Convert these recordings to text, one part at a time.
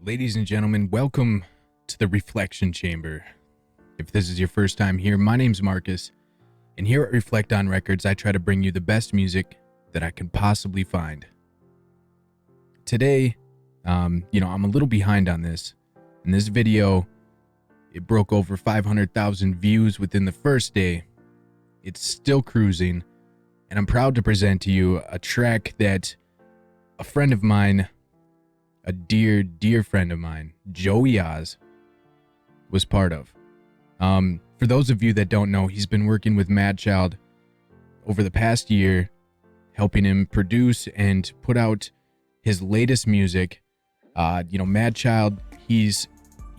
Ladies and gentlemen, welcome to the Reflection Chamber. If this is your first time here, my name's Marcus, and here at Reflect on Records, I try to bring you the best music that I can possibly find. Today, I'm a little behind on this. In this video, it broke over 500,000 views within the first day. It's still cruising, and I'm proud to present to you a track that a friend of mine, a dear friend of mine, Joey Oz, was part of. For those of you that don't know, he's been working with Madchild over the past year, helping him produce and put out his latest music. Madchild, he's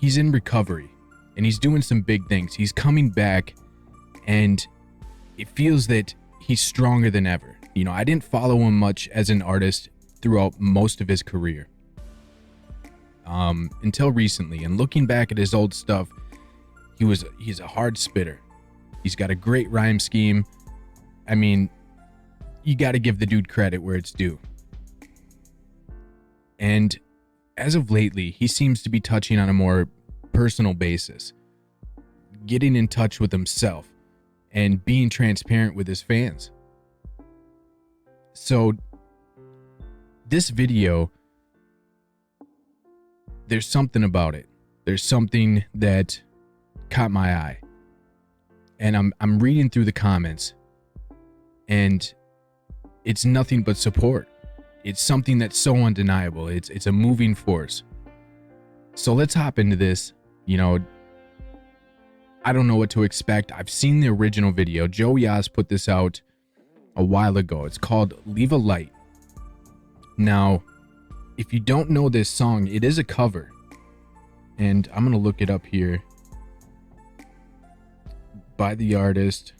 in recovery, and he's doing some big things. He's coming back, and it feels that he's stronger than ever. I didn't follow him much as an artist throughout most of his career. Until recently, and looking back at his old stuff, he's a hard spitter. He's got a great rhyme scheme. I mean, you got to give the dude credit where it's due. And as of lately, he seems to be touching on a more personal basis, getting in touch with himself and being transparent with his fans. So this video, there's something about it. There's something that caught my eye. And I'm reading through the comments, and it's nothing but support. It's something that's so undeniable. It's a moving force. So let's hop into this. I don't know what to expect. I've seen the original video. Joey Oz put this out a while ago. It's called Leave a Light. Now, if you don't know this song, it is a cover, and I'm gonna look it up here, by the artist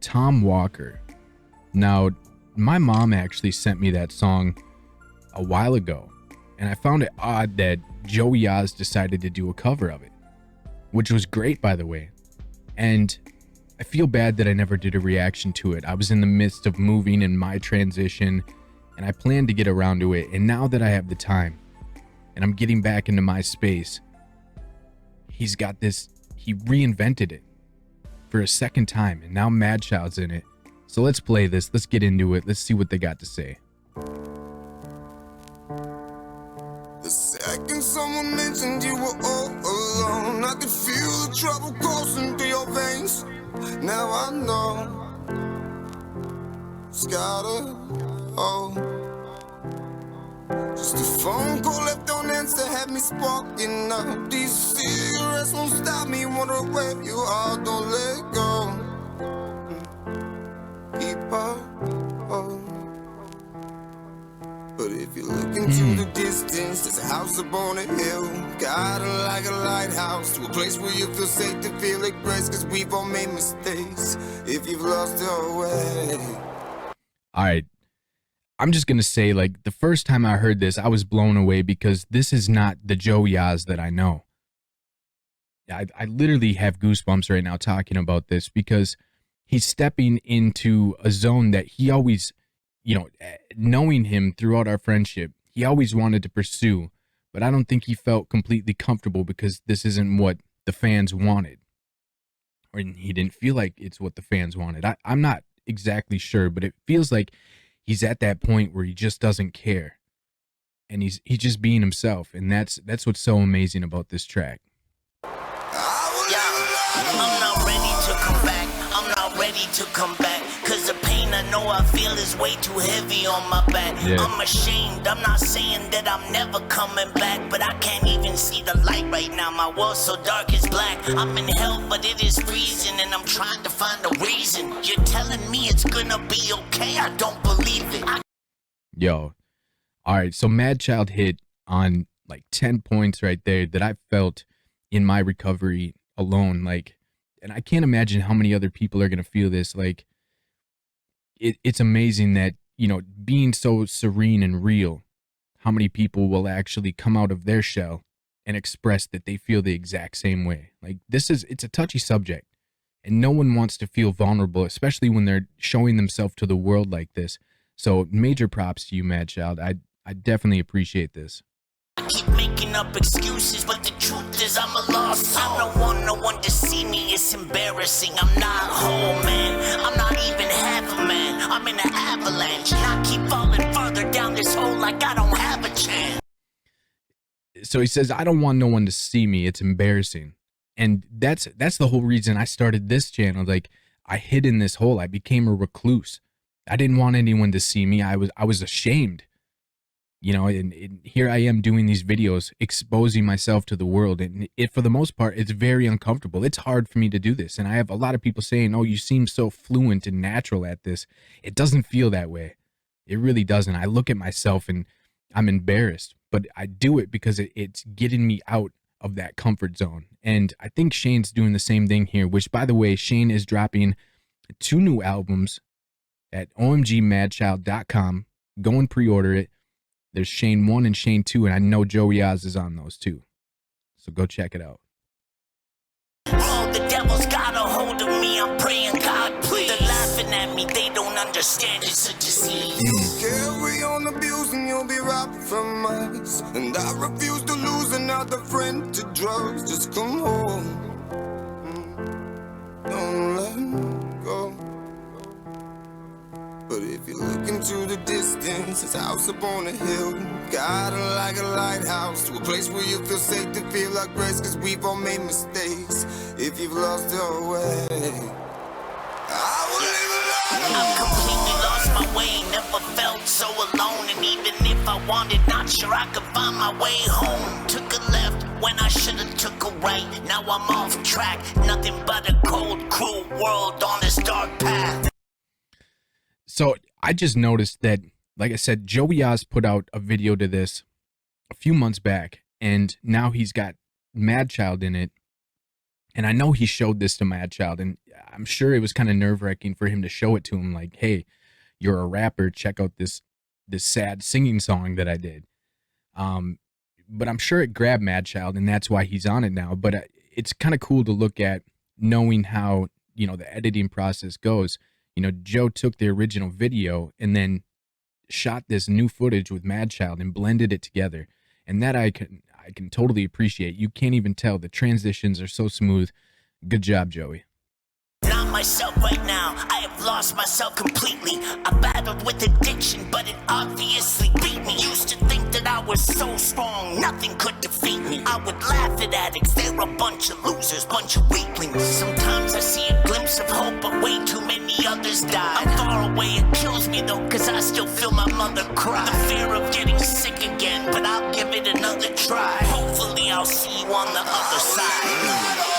Tom Walker. Now, my mom actually sent me that song a while ago, and I found it odd that Joey Oz decided to do a cover of it, which was great, by the way. And I feel bad that I never did a reaction to it. I was in the midst of moving and my transition, and I planned to get around to it. And now that I have the time and I'm getting back into my space, he's got this, he reinvented it for a second time, and now Madchild's in it. So let's play this. Let's get into it. Let's see what they got to say. The second someone mentioned you were all alone, I could feel the trouble coursing through your veins. Now I know it's gotta just a phone call left on answer had me sparking up. These cigarettes won't stop me, wondering where you are. Don't let go. Keep up. But if you look into the distance, there's a house up on a hill, guiding like a lighthouse to a place where you feel safe to feel at rest. Cause we've all made mistakes if you've lost your way. All right. I'm just going to say, the first time I heard this, I was blown away, because this is not the Joey Oz that I know. I literally have goosebumps right now talking about this, because he's stepping into a zone that he always, knowing him throughout our friendship, he always wanted to pursue, but I don't think he felt completely comfortable because this isn't what the fans wanted. Or he didn't feel like it's what the fans wanted. I'm not exactly sure, but it feels like he's at that point where he just doesn't care, and he's just being himself, and that's what's so amazing about this track. I'm not ready to come back. I'm not ready to come back, cause the pain I know I feel is way too heavy on my back. Yeah. I'm ashamed. I'm not saying that I'm never coming back, but I can't even see the light right now. My world's so dark it's black. I'm in hell, but it is freezing, and I'm trying to find a reason. You're telling me it's gonna be okay? I don't believe it. Yo, all right, so Madchild hit on 10 points right there that I felt in my recovery alone, and I can't imagine how many other people are gonna feel this. It's amazing that, being so serene and real, how many people will actually come out of their shell and express that they feel the exact same way. It's a touchy subject, and no one wants to feel vulnerable, especially when they're showing themselves to the world like this. So major props to you, Madchild. I definitely appreciate this. keep making up excuses, but the truth is I'm a lost soul. I don't want no one to see me, it's embarrassing. I'm not whole, man. I'm not even half a man. I'm in an avalanche, and I keep falling further down this hole like I don't have a chance. So he says, I don't want no one to see me, it's embarrassing. And that's the whole reason I started this channel. Like, I hid in this hole. I became a recluse. I didn't want anyone to see me. I was ashamed. You know, and here I am doing these videos, exposing myself to the world. And for the most part, it's very uncomfortable. It's hard for me to do this. And I have a lot of people saying, oh, you seem so fluent and natural at this. It doesn't feel that way. It really doesn't. I look at myself and I'm embarrassed. But I do it because it's getting me out of that comfort zone. And I think Shane's doing the same thing here, which, by the way, Shane is dropping 2 new albums at omgmadchild.com. Go and pre-order it. There's Shane 1 and Shane 2, and I know Joey Oz is on those too. So go check it out. Oh, the devil's got a hold of me. I'm praying, God, please. They're laughing at me. They don't understand it's a disease. You carry on abusing, you'll be robbed from us. And I refuse to lose another friend to drugs. Just come home. Don't let go. But if you look into the distance, it's a house up on a hill, guiding like a lighthouse to a place where you feel safe to feel like rest, cause we've all made mistakes. If you've lost your way, I will leave it alone. I've completely lost my way, never felt so alone. And even if I wanted, not sure I could find my way home. Took a left when I should've took a right. Now I'm off track, nothing but a cold, cruel world on this dark path. So I just noticed that, like I said, Joey Oz put out a video to this a few months back, and now he's got Madchild in it. And I know he showed this to Madchild, and I'm sure it was kind of nerve-wracking for him to show it to him, like, hey, you're a rapper, check out this sad singing song that I did. But I'm sure it grabbed Madchild, and that's why he's on it now. But it's kind of cool to look at, knowing how, you know, the editing process goes. You know, Joe took the original video and then shot this new footage with Madchild and blended it together. And that I can totally appreciate. You can't even tell. The transitions are so smooth. Good job, Joey. Not myself right now. I have lost myself completely. I battled with addiction, but it obviously beat me. Used to think that I was so strong, nothing could defeat me. I would laugh at addicts, they're a bunch of losers, bunch of weaklings. Sometimes I see a glimpse of hope, but way too many others die. I'm far away, it kills me though, cause I still feel my mother cry. The fear of getting sick again, but I'll give it another try. Hopefully I'll see you on the other side.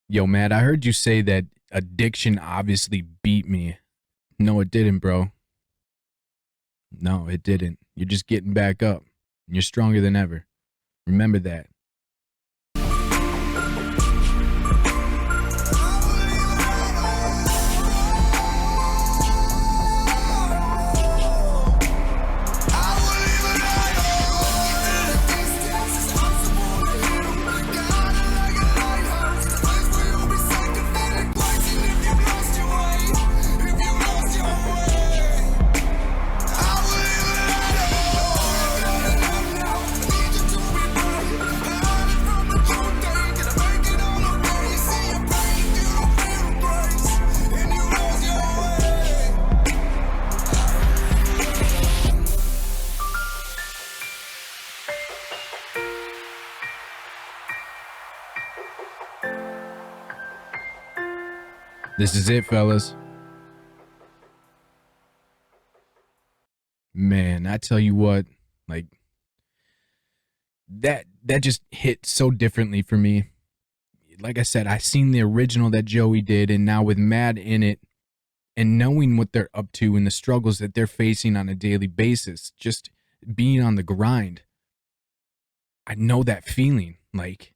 Yo, Matt, I heard you say that addiction obviously beat me. No, it didn't, bro. No, it didn't. You're just getting back up. And you're stronger than ever. Remember that. This is it, fellas. Man, I tell you what, like, that just hit so differently for me. Like I said, I seen the original that Joey did, and now with Mad in it, and knowing what they're up to and the struggles that they're facing on a daily basis, just being on the grind, I know that feeling. Like,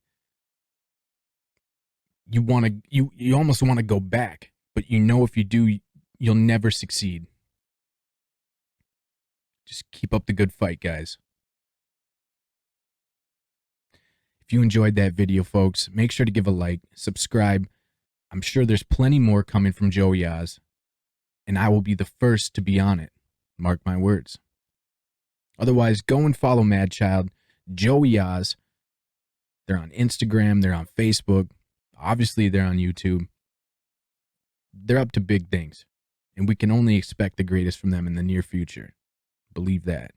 you almost want to go back, but you know if you do, you'll never succeed. Just keep up the good fight, guys. If you enjoyed that video, folks, make sure to give a like, subscribe. I'm sure there's plenty more coming from Joey Oz, and I will be the first to be on it. Mark my words. Otherwise, go and follow Madchild, Joey Oz. They're on Instagram, they're on Facebook. Obviously, they're on YouTube. They're up to big things, and we can only expect the greatest from them in the near future. Believe that.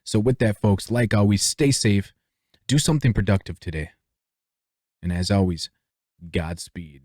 So with that, folks, like always, stay safe. Do something productive today. And as always, Godspeed.